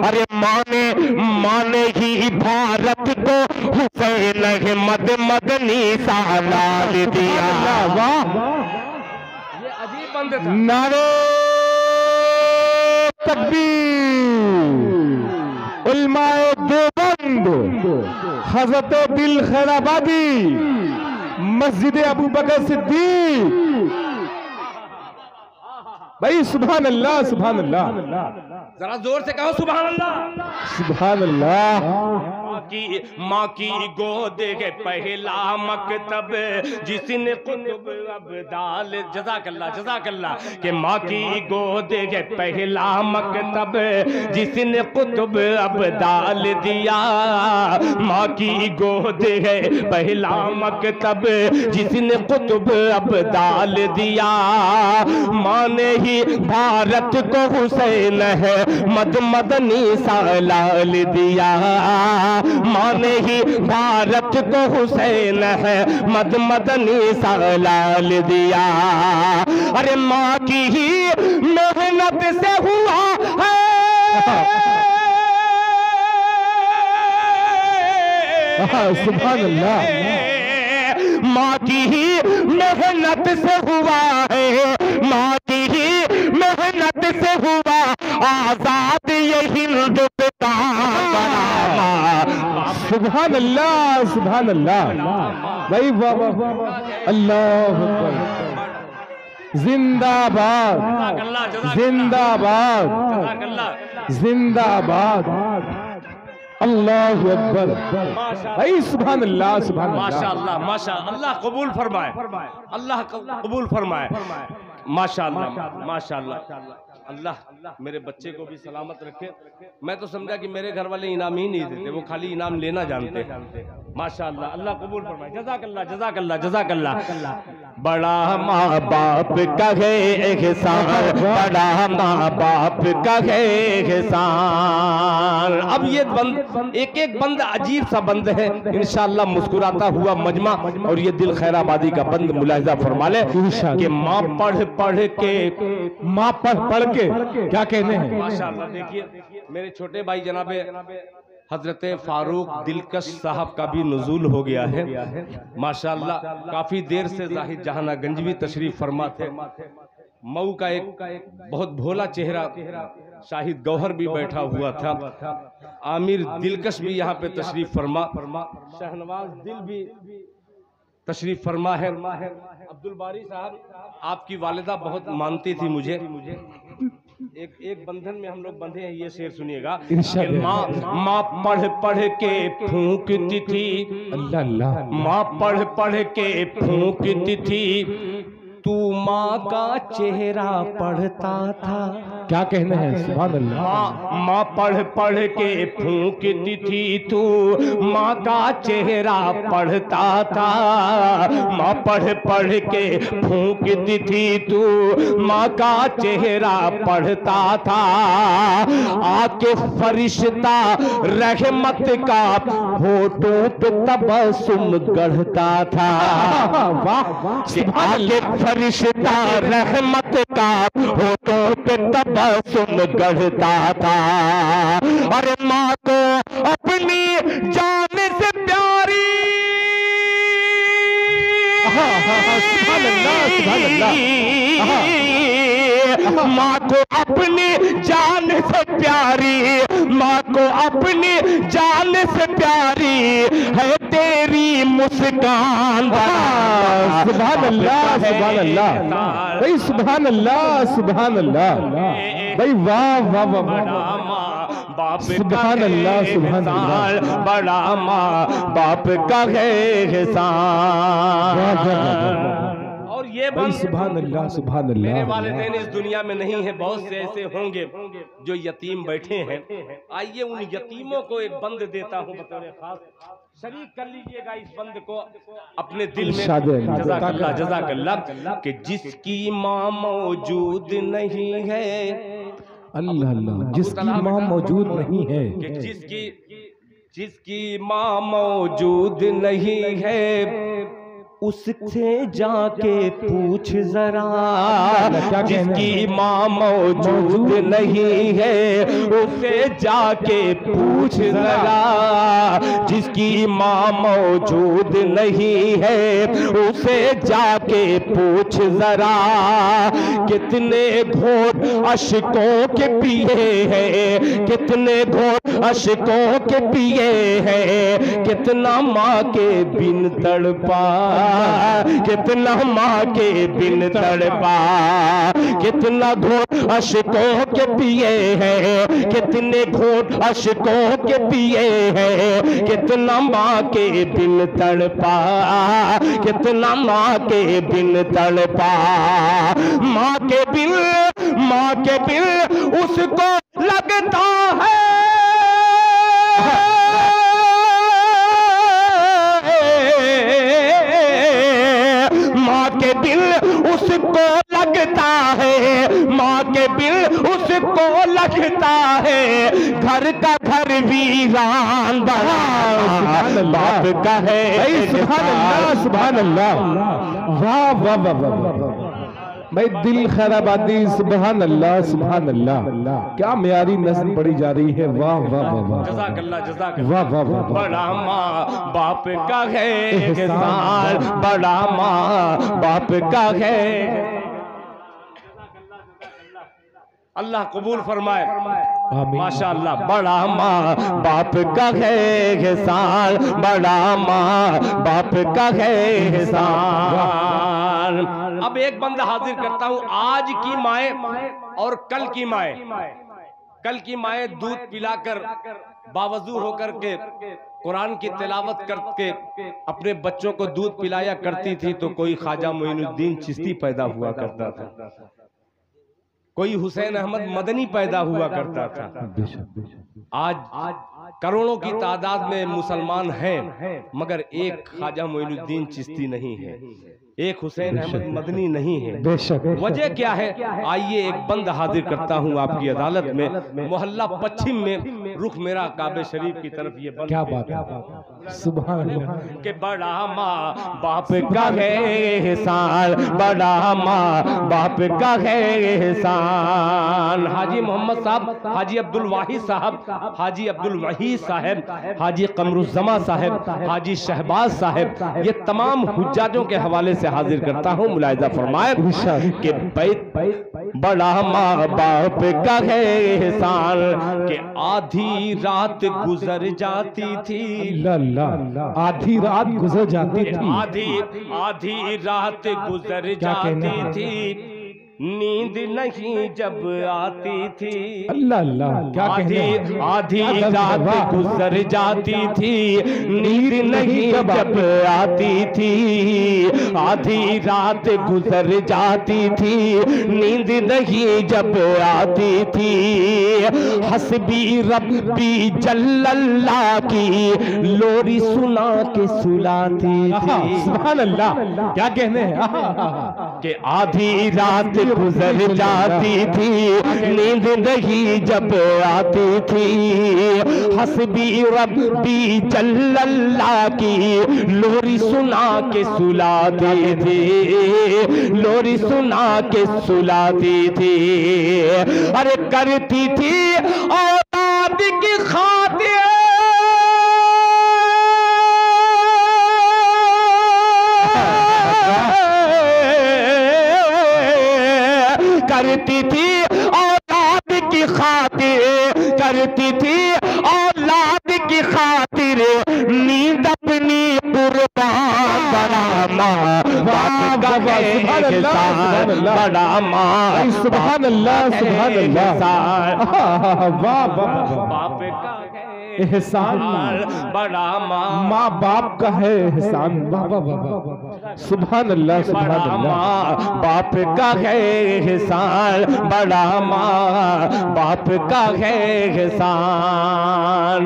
अरे माँ ने ही भारत को हुसैन मदनी सा लाल दिया। ये अजीब बंद था। नारे तकबीर, उलमाए देवबंद, हजरत दिल खैराबादी, मस्जिद अबू बकर सिद्दीक। भाई सुभान अल्लाह, सुभान अल्लाह, जरा जोर से कहो सुभान अल्लाह, सुभान अल्लाह। माँ की गोद है पहला मकतब जिसने कुतुब अब्दाल। जज़ाकल्लाह जज़ाकल्लाह कि माँ की गोद है पहला मकतब जिसने कुतुब अब्दाल दिया। माँ की गोद है पहला मकतब जिसने कुतुब अब्दाल दिया। माँ ने ही भारत को हुसैन है मदनी सा लाल दिया। माँ ने ही भारत को हुसैन है मदनी सा लाल दिया। अरे माँ की ही मेहनत से हुआ है, सुभान अल्लाह। माँ की ही मेहनत से हुआ है, माँ की ही मेहनत से हुआ आजाद ये हिंदुस्तान। सुभान अल्लाह, सुभान अल्लाह। भाई वाह वाह, अल्लाह अकबर। जिंदाबाद जिंदाबाद जिंदाबाद, अल्लाह अकबर। भाई सुभान अल्लाह, सुभान अल्लाह, माशाअल्लाह माशाअल्लाह। अल्लाह कबूल फरमाए, अल्लाह कबूल फरमाए। माशाअल्लाह माशाअल्लाह। अल्लाह मेरे बच्चे को भी सलामत रखे। मैं तो समझा कि मेरे घर वाले इनाम ही नहीं देते, वो खाली इनाम लेना जानते हैं। माशाअल्लाह, अल्लाह कबूल फरमाए। जज़ाकल्लाह जज़ाकल्लाह जज़ाकल्लाह। बड़ा माँ बाप का है एहसान, बड़ा माँ बाप का है एहसान। अब ये बंद एक एक बंद अजीब सा बंद है, इंशाअल्लाह मुस्कुराता हुआ मजमा और ये दिल खैराबादी का बंद मुलाहिजा फरमा ले कि माँ पढ़ पढ़ के, माँ पढ़ के क्या कहने हैं। माशाअल्लाह। देखिए मेरे छोटे भाई जनाबे हजरत फारूक दिलकश साहब का भी नुज़ूल हो गया है माशाअल्लाह। काफी देर से जाहिद जहानागंज भी तशरीफ फरमा थे। मऊ का एक बहुत भोला चेहरा शाहिद गौहर भी बैठा हुआ था। आमिर दिलकश भी यहाँ पे तशरीफ फरमा, शहनवाज दिल भी तशरीफ फरमा है। अब्दुल बारी साहब, आपकी वालिदा बहुत मानती थी मुझे। एक बंधन में हम लोग बंधे हैं, ये शेर सुनिएगा। माँ पढ़ पढ़ के फूंकती थी, अल्लाह अल्लाह। माँ पढ़ पढ़ के फूंकती थी, तू माँ का चेहरा पढ़ता था। क्या कहने हैं, सुभान अल्लाह। माँ पढ़ पढ़ के फूंकती थी, तू माँ का चेहरा पढ़ता था। माँ पढ़ पढ़ के फूंकती थी, तू माँ का चेहरा पढ़ता था। आके फरिश्ता रहमत का होठों पे तबस्सुम गढ़ता था। आके फरिश्ता रहमत का होठों पे तबस्सुम गढ़ता था। और माँ को अपनी जान से प्यारी, सुभान अल्लाह, सुभान अल्लाह। माँ को अपनी जान से प्यारी, माँ को अपनी जान से प्यारी है तेरी मुस्कान। सुभान अल्लाह, सुभान अल्लाह भाई, सुभान अल्लाह, सुभान अल्लाह भाई, वाह वाह वाह, बाप सुभान अल्लाह, सुभान अल्लाह। बड़ा माँ बाप का है एहसान। और ये भाई, सुभान अल्लाह, सुभान मेरे अल्लाह। वालिदैन इस दुनिया में नहीं है, बहुत से ऐसे होंगे जो यतीम बैठे हैं। आइए उन यतीमों को एक बंद देता हूँ बतौर खास, शरीक कर लीजिएगा इस बंद को अपने दिल में। जज़ाकल्लाह, जज़ाकल्लाह। कि जिसकी माँ मौजूद नहीं है, अल्लाह अल्लाह, जिसकी माँ मौजूद नहीं है, कि जिसकी माँ मौजूद नहीं है, उससे जाके पूछ जरा। जिसकी माँ मौजूद नहीं है, उससे जाके पूछ जरा। जिसकी माँ मौजूद नहीं है, उसे जाके पूछ जरा। कितने घोट अश्कों के पिए हैं, कितने घोट अश्कों के पिए हैं। कितना माँ के बिन तड़पा, कितना माँ के बिन तड़पा। कितना घोट अश्कों के पिए हैं, कितने घोट अश्कों के पिए हैं। कितना माँ के बिन तड़पा, कितना माँ के बिन तड़पा। माँ के बिन, माँ के बिन उसको लगता है, माँ के दिल उसको लगता है, माँ के दिल उसको लगता है। घर का घर वीरान बना बाप का है। सुभान अल्लाह, सुभान अल्लाह, वाह वाह वाह वाह भाई, दिल खैराबादी, सुभान अल्लाह, सुभान अल्लाह। क्या म्यारी नस्ल पड़ी जा रही है, वाह वाह वाह वाह, जज़ाकल्लाह, जज़ाकल्लाह। वाह वाह वाह। बड़ा माँ बाप का है एहसान, बड़ा माँ बाप का है। अल्लाह कबूल फरमाए, माशाअल्लाह। बड़ा माँ बाप का है एहसान, बड़ा माँ बाप का है एहसान। अब एक बंदा हाजिर करता हूँ, आज की माए और कल की माए। कल की माए दूध पिलाकर बावजू होकर के कुरान की तिलावत करके अपने बच्चों को दूध पिलाया करती थी, तो कोई ख्वाजा मोइनुद्दीन चिश्ती पैदा हुआ करता था, कोई हुसैन अहमद मदनी पैदा हुआ करता था। आज करोड़ों की तादाद में मुसलमान हैं, मगर एक ख्वाजा मोइनुद्दीन चिश्ती नहीं है, एक हुसैन अहमद मदनी नहीं है। वजह क्या है? आइए एक बंद हाजिर करता हूँ आपकी अदालत में। मोहल्ला पश्चिम में, रुख मेरा काबे शरीफ की तरफ। ये बंद, क्या बात है, सुभान अल्लाह। के बड़ा माँ बाप का है एहसान, बड़ा माँ बाप का है एहसान। हाजी मोहम्मद साहब, हाजी अब्दुल वाहिद साहब, हाजी अब्दुल वहीद साहब, हाजी कमरुज़्ज़मा साहब, हाजी शहबाज साहब, ये तमाम हुज्जाजों के हवाले से हाजिर करता हूँ। मुलाहिजा फरमाए कि बड़ा माँ बाप का है एहसान, कि आधी रात गुजर जाती थी, आधी रात गुजर जाती थी, आधी रात गुजर जाती थी, नींद नहीं जब आती थी। अल्लाह अल्लाह, क्या आधी रात गुजर जाती थी, नींद नहीं जब आती थी। आधी रात गुजर जाती थी, नींद नहीं जब आती थी, हस्बी रब्बी जल्लल्लाह की लोरी सुना के सुलाती थी। सुभान अल्लाह, क्या कहने हैं कि आधी रात गुजर जाती थी, नींद नहीं जब आती थी, हस्बी रब्बी जल्लल्लाह की लोरी सुना के सुलाती थी, लोरी सुना के सुलाती थी। अरे करती थी औलाद की खातिर, करती थी औलाद की खातिर, करती थी औलाद की खातिर नींद अपनी कुर्बान। बड़ा माँ बाप का एहसान, बड़ा माँ सुभान अल्लाह, सुभान अल्लाह, वाह वाह, बाप का एहसान, बड़ा माँ बाप का है एहसान। वाह वाह वाह, सुभान अल्लाह, सुभान अल्लाह। माँ बाप का है एहसान, बड़ा माँ बाप का है एहसान।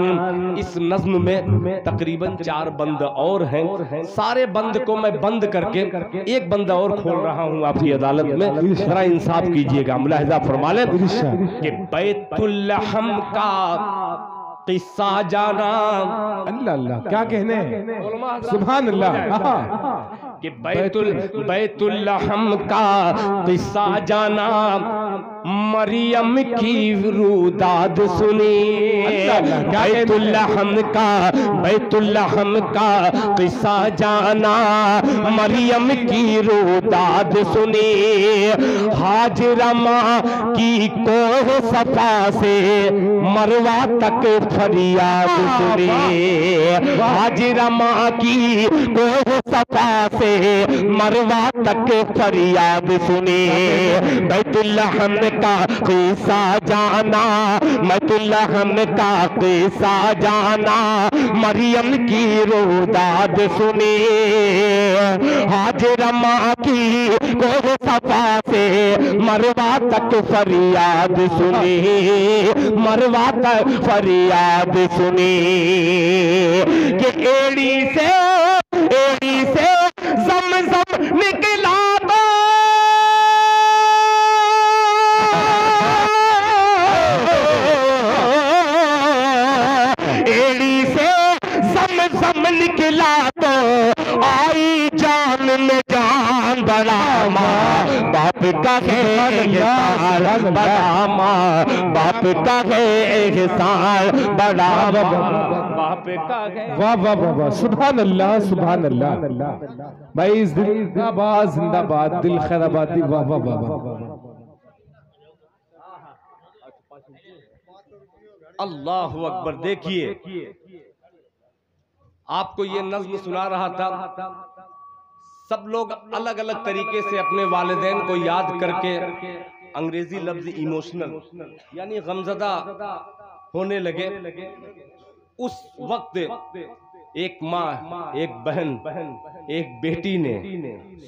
इस नज्म में तकरीबन 4 बंद और हैं। सारे बंद को मैं बंद करके एक बंद और खोल रहा हूँ आपकी अदालत में, जरा इंसाफ कीजिएगा, मुलाहिजा फरमा लें कि बैतुल्लहम का किस्सा जाना। अल्लाह अल्लाह, क्या कहने हैं, सुभान अल्लाह। कि बैतुल्लहम का किस्सा जाना, मरियम की रुदाद सुनी। बैतुल्लहम का किस्सा जाना, मरियम की रुदाद सुनी। हाजरा माँ की कोह सफा से मरवा तक फरियाद सुनी। हाजरा माँ की कोह सफा से मरवा तक फरियाद सुनी। बैतुल्लहम का किस्सा जाना, बैतुल्लहम का किस्सा जाना, मरियम की रुदाद सुनी। हाजरा माँ की कोह सफा से मरवा तक फरियाद सुनी, मरवा तक फरियाद सुनी। कि एड़ी से ज़म निकला तो एड़ी से ज़म निकला तो आई जान में जान। बड़ा माँ बाप का है एहसान, बड़ा माँ बाप का है एहसान, बड़ा बाप का है। वाह वाह वाह वाह, सुभान अल्लाह, सुभान अल्लाह। भाई जिंदाबाद जिंदाबाद, दिल खैराबादी, वाह वाह वाह वाह। अल्लाह अकबर। देखिए, आपको ये नज्म सुना रहा था। सब लोग अलग अलग तरीके से अपने वालिदैन को याद करके अंग्रेजी लफ्ज इमोशनल यानी गमज़दा होने लगे। उस वक्त एक माँ, एक बहन, एक बेटी ने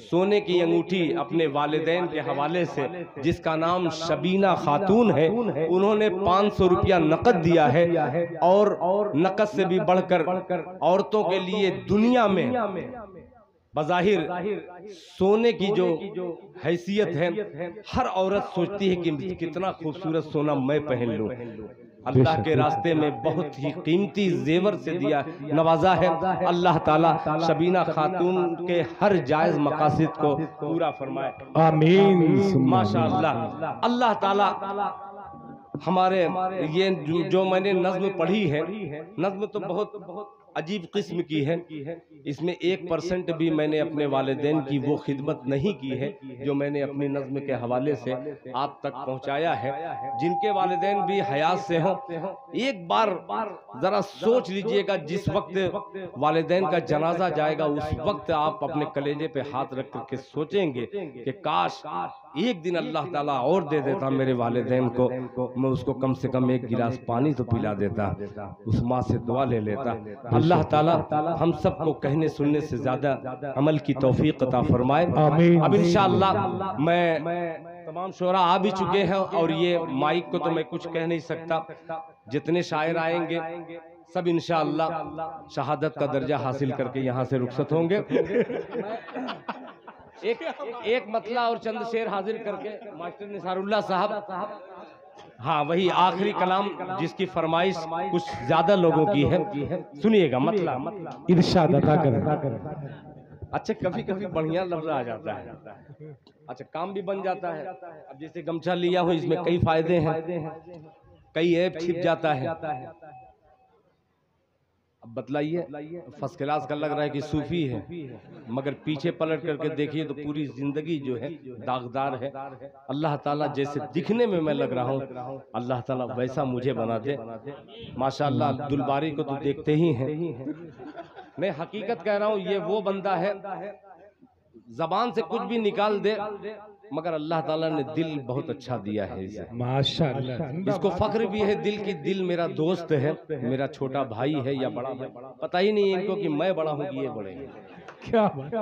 सोने की अंगूठी अपने वालिदैन के हवाले से, जिसका नाम शबीना खातून है, उन्होंने 500 रुपया नकद दिया है। और नकद से भी बढ़कर औरतों के लिए दुनिया में बज़ाहिर सोने की जो हैसियत है, हर औरत सोचती है कि कितना खूबसूरत सोना मैं पहन लूं। अल्लाह के रास्ते में बहुत ही कीमती जेवर से दिया नवाजा है। अल्लाह ताला शबीना खातून के हर जायज मकासद को पूरा फरमाए, आमीन। माशाअल्लाह। अल्लाह ताला हमारे ये जो मैंने नज्म पढ़ी है, नज्म तो बहुत अजीब किस्म की है। इसमें 1% भी मैंने अपने वालिदैन की वो खिदमत नहीं की है जो मैंने अपनी नज्म के हवाले से आप तक पहुंचाया है। जिनके वालिदैन भी हयात से हों, एक बार जरा सोच लीजिएगा, जिस वक्त वालिदैन का जनाजा जाएगा उस वक्त आप अपने कलेजे पे हाथ रख करके सोचेंगे कि काश एक दिन अल्लाह ताला और दे देता मेरे वालिदैन को, मैं उसको कम से कम एक गिलास पानी तो पिला देता, उस माँ से दुआ ले लेता। अल्लाह ताला हम सबको कहने सुनने से ज्यादा अमल की तौफीक अता फरमाए। अब इंशाअल्लाह मैं तमाम शोरा आ भी चुके हैं और ये माइक को तो मैं कुछ कह नहीं सकता, जितने शायर आएंगे सब इंशाअल्लाह शहादत का दर्जा हासिल करके यहाँ से रुखसत होंगे। एक मतला और चंद शेर हाजिर करके मास्टर निसारुल्लाह साहब, हाँ वही आखिरी कलाम जिसकी फरमाइश कुछ ज्यादा लोगों की है, सुनिएगा मतला इरशाद अता करें। अच्छा कभी कभी बढ़िया लफ्ज आ जाता है, अच्छा काम भी बन जाता है। अब जैसे गमछा लिया हो, इसमें कई फायदे हैं, कई ऐप छिप जाता है। अब बतलाइए, फर्स्ट क्लास का लग रहा है कि सूफी है, मगर पीछे पलट करके देखिए तो पूरी जिंदगी जो है दागदार है। अल्लाह ताला जैसे दिखने में मैं लग रहा हूँ, अल्लाह ताला वैसा मुझे बना दे। माशाअल्लाह अब्दुल बारी को तो देखते ही हैं, मैं हकीकत कह रहा हूँ, ये वो बंदा है जबान से कुछ भी निकाल दे, मगर अल्लाह ताला ने दिल बहुत अच्छा दिया है इसे, माशाअल्लाह। इसको फख्र भी है दिल की, दिल मेरा दोस्त है, मेरा छोटा भाई है या बड़ा भाई, पता ही नहीं इनको कि मैं बड़ा हूँ कि ये बड़े हैं। क्या बात।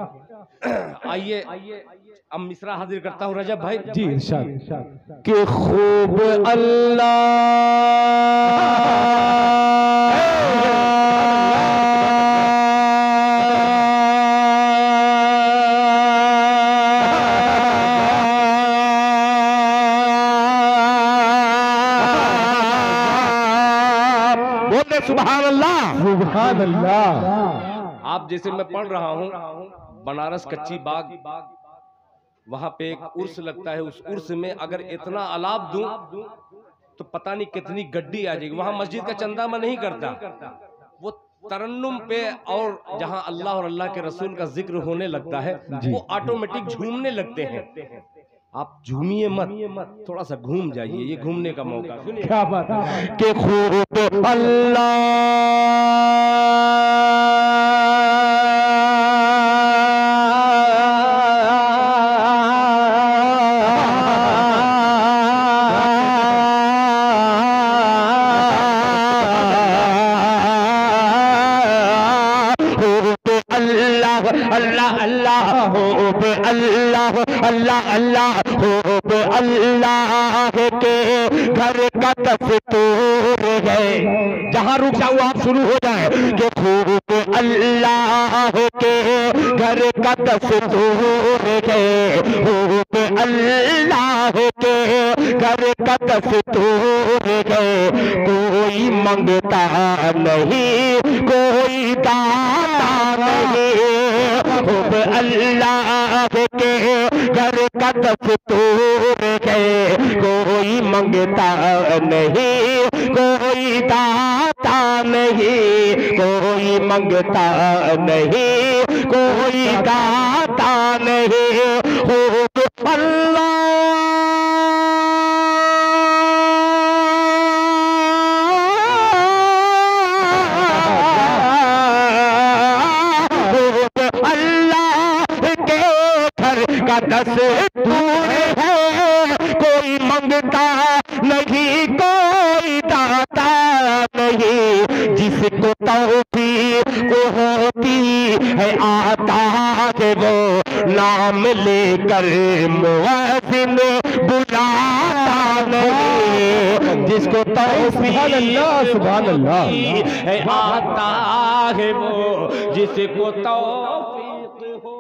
आइए अब मिसरा हाजिर करता हूँ रजब भाई जी इरशाद। कि खूब अल्लाह सुभान अल्लाह सुभान अल्लाह। आप जैसे मैं पढ़ रहा हूँ बनारस कच्ची बाग, वहां पे एक उर्स लगता है, उस उर्स में अगर इतना अलाप दूं तो पता नहीं कितनी गड्डी आ जाएगी। वहां मस्जिद का चंदा मैं नहीं करता, वो तरन्नुम पे और जहां अल्लाह और अल्लाह के रसूल का जिक्र होने लगता है वो ऑटोमेटिक झूमने लगते हैं। आप झूमिए मत, थोड़ा सा घूम जाइए, ये घूमने का मौका। सुनिए क्या बात है। कि खूब अल्लाह अल्लाह अल्लाह हो बे अल्लाह अल्लाह अल्लाह हो बे अल्लाह के घर का दस्तूर है। जहाँ रुक जाओ आप शुरू हो जाए कि खूब अल्लाह के घर का दस्तूर है, खूब अल्लाह के घर का दस्तूर है। कोई मंगता नहीं, कोई दाता नहीं, खूब अल्लाह के घर का दस्तूर है। कोई मंगता नहीं, कोई दाता नहीं, कोई मंगता नहीं, कोई दाता नहीं, खूब अल्लाह दस्तूर है। कोई मंगता नहीं, कोई दाता नहीं, जिसको तौफीक होती है आता है वो नाम लेकर मुअज्जिन बुलाता नहीं, जिसको तौफीक सुभान अल्लाह है आता है वो जिसको तौफीक हो।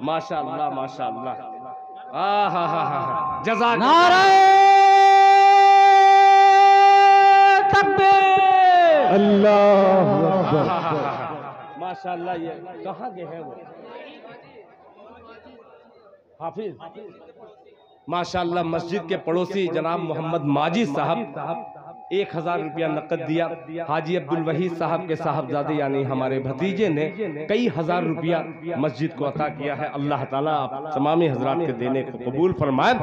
माशाअल्लाह माशाअल्लाह, जज़ाक अल्लाह अकबर। माशाअल्लाह। ये कहाँ के हैं वो हाफिज? माशाअल्लाह मस्जिद के पड़ोसी जनाब मोहम्मद माजिद साहब 1000 रुपया नकद दिया। हाजी अब्दुल वहीद साहब के साहबजादे यानी हमारे भतीजे ने कई हजार रुपया मस्जिद को अता किया है। अल्लाह ताला आप तमामी हजरात के देने को कबूल फरमाए।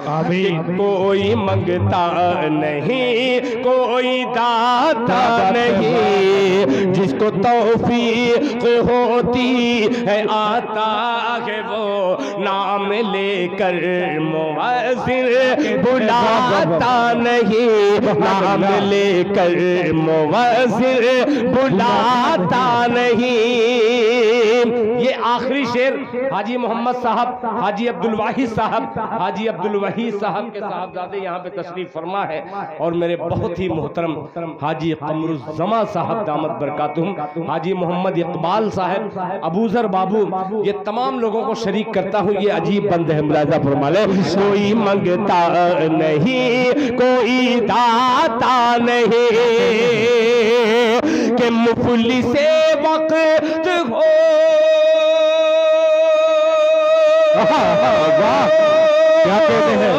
कोई मंगता नहीं, कोई दाता नहीं, जिसको तौफीक होती है आता है वो नाम लेकर मुअज्जिन बुलाता नहीं, नाम लेकर मुअज्जिन बुलाता नहीं। ये आखिरी शेर हाजी मोहम्मद साहब, हाजी अब्दुल वाहिद साहब, हाजी अब्दुल वहीद साहब के साहबजादे यहाँ पे तशरीफ फरमा है और मेरे बहुत ही मोहतरम हाजी कमरुज़्ज़मा साहब दामत बरकातुहुम, हाजी मोहम्मद इकबाल साहब, अबूजर बाबू, ये तमाम लोगों को शरीक करता हूँ। ये अजीब बंद है, मुलाज़ा फरमा ले। कोई मंगता नहीं, कोई दाता नहीं, कि मुफलिस वक्त हो। क्या कहते हैं?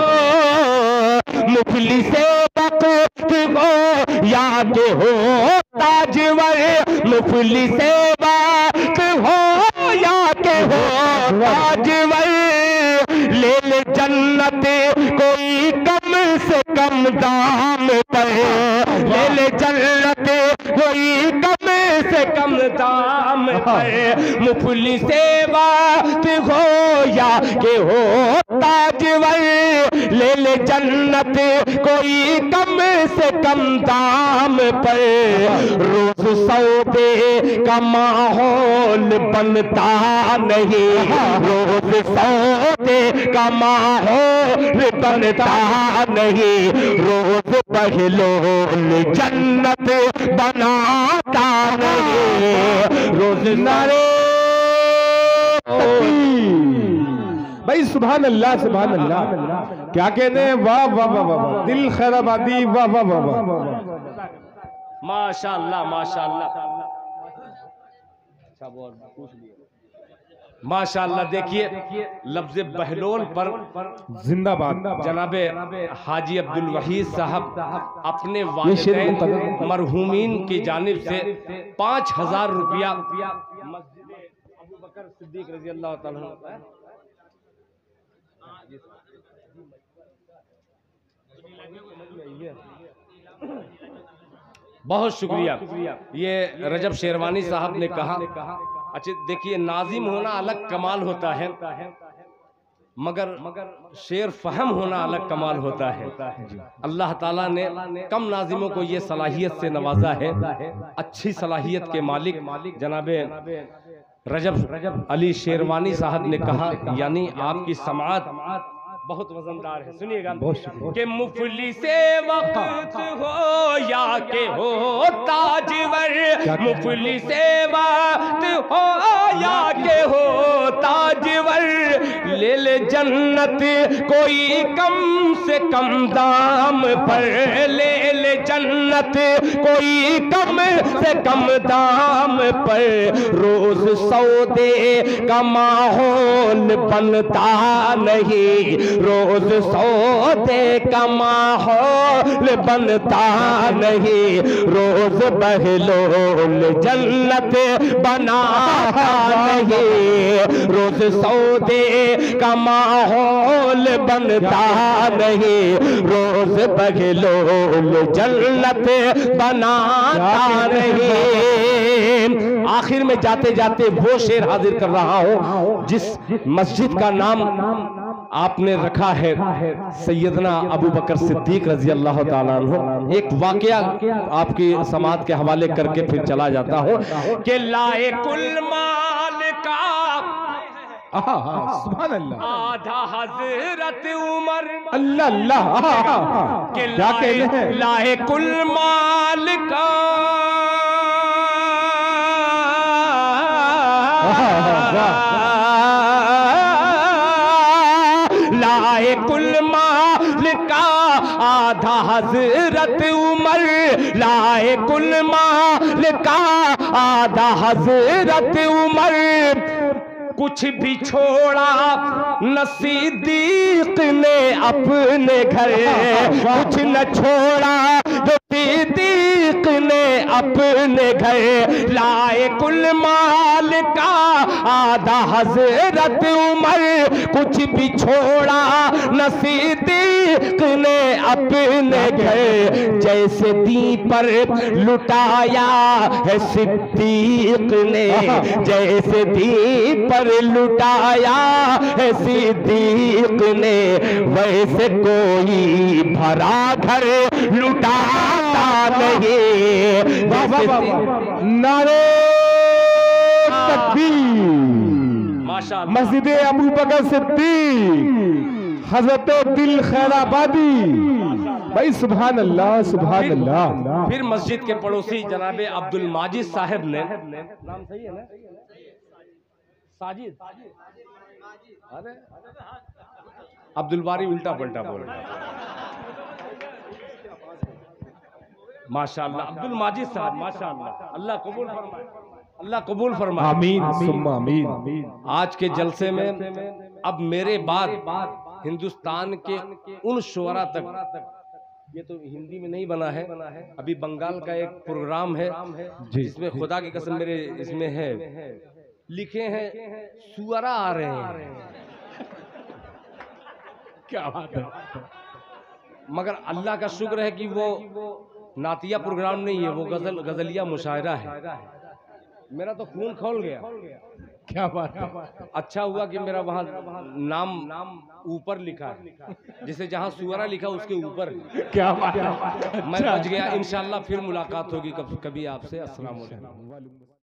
मुफलिस वक्त हो या के हो ताजवर, मुफलिस वक्त हो या के हो ताजवर, ले ले जन्नत कोई कम से कम दाम पर, ले ले जन्नत कोई कम से कम दाम पर, मुफलिस वक्त हो या के हो ताजवर, ले ले जन्नत कोई कम से कम दाम पर। रोज सौदे का माहौल बनता नहीं, रोज सौदे का माहौल बनता नहीं, रोज बहलोल जन्नत बनाता नहीं, रोज नारे भाई सुभान अल्लाह, सुभान अल्लाह। क्या कहते हैं? वाह वाह वाह वाह, दिल खैराबादी, वाह वाह वाह वाह, माशाअल्लाह माशाअल्लाह माशाअल्लाह। देखिए लफ्ज बहलोल पर जिंदाबाद जनाबे हाजी अब्दुल वहीद साहब अपने वालिदैन मरहूमीन की जानिब से 5000 रुपया मस्जिद अबू बकर सिद्दीक रजी अल्लाह ताला अन्हु, बहुत शुक्रिया। ये रजब शेरवानी साहब ने कहा। अच्छा देखिए, नाजिम होना अलग कमाल होता है, मगर शेर फहम होना अलग कमाल होता है। अल्लाह ताला ने कम नाजिमों को ये सलाहियत से नवाजा है। अच्छी सलाहियत के मालिक जनाबे रजब अली शेरवानी साहब ने कहा, यानी आपकी समाअत बहुत वजनदार है। सुनिएगा कि मुफलिस वक्त हो या के हो ताजवर, मुफलिस वक्त हो या के हो ताजवर, ले ले जन्नत कोई कम से कम दाम पर, ले ले जन्नत कोई कम से कम दाम पर। रोज सौदे का माहौल बनता नहीं, रोज सौदे का माहौल बनता नहीं, रोज बहलोल जन्नत बनाता नहीं, रोज सौदे का माहौल बनता नहीं, रोज बहलोल जन्नत बनाता नहीं। आखिर में जाते जाते वो शेर हाजिर कर रहा हूं जिस मस्जिद का नाम आपने रखा है सैयदना अबू बकर सिद्दीक रजी अल्लाह ताला अन्हु। एक वाकया आपकी समात के हवाले करके फिर चला जाता हूँ कि लाए कुल माल का सुभान अल्लाह, आधा हजरत उमर, अल्लाह अल्लाह, के क्या कहते हैं? लाए कुल माल का लाए कुल माल का आधा हजरत उमर, लाए कुल माल का आधा हजरत उमर, कुछ भी छोड़ा न सिद्दीक ने अपने घर, कुछ न छोड़ा तो सिद्दीक ने अपने घर लाए कुल माल का आधा हजरत उमर कुछ भी छोड़ा न सिद्दीक ने अपने घर जैसे दी पर लुटाया है सिद्दीक ने जैसे दी पर लुटाया है सिद्दीक ने वैसे कोई भरा घर लुटाता नहीं। नारे तकबीर। माशाअल्लाह। मस्जिद अबू बकर सिद्दीक हजरत दिल खैराबादी भाई सुभान अल्लाह सुभान अल्लाह। फिर मस्जिद के पड़ोसी जनाबे अब्दुल माजिद साहब ने, नाम सही है ना, साजिद, अरे अब्दुल बारी उल्टा पलटा बोल रहा है। माशाअल्लाह अब्दुल माजिद साहब, माशाअल्लाह, अल्लाह कबूल फरमाए, अल्लाह कबूल फरमाए। आमीन सुम्मा आमीन। आज के जलसे में अब मेरे बाद हिंदुस्तान के उन शुअरा तक, ये तो हिंदी में नहीं बना है, अभी बंगाल का एक प्रोग्राम है जिसमें खुदा की कसम मेरे इसमें है लिखे हैं सुअरा आ रहे हैं। क्या बात है। मगर अल्लाह का शुक्र है कि वो नातिया प्रोग्राम नहीं है, वो गजलिया मुशायरा है। मेरा तो खून खोल गया। क्या बात है। अच्छा हुआ कि मेरा वहाँ नाम ऊपर लिखा है, जिसे जहाँ सुअरा लिखा उसके ऊपर। क्या बात है। मैं बच गया। इंशाअल्लाह फिर मुलाकात होगी कभी आपसे। अस्सलाम वालेकुम।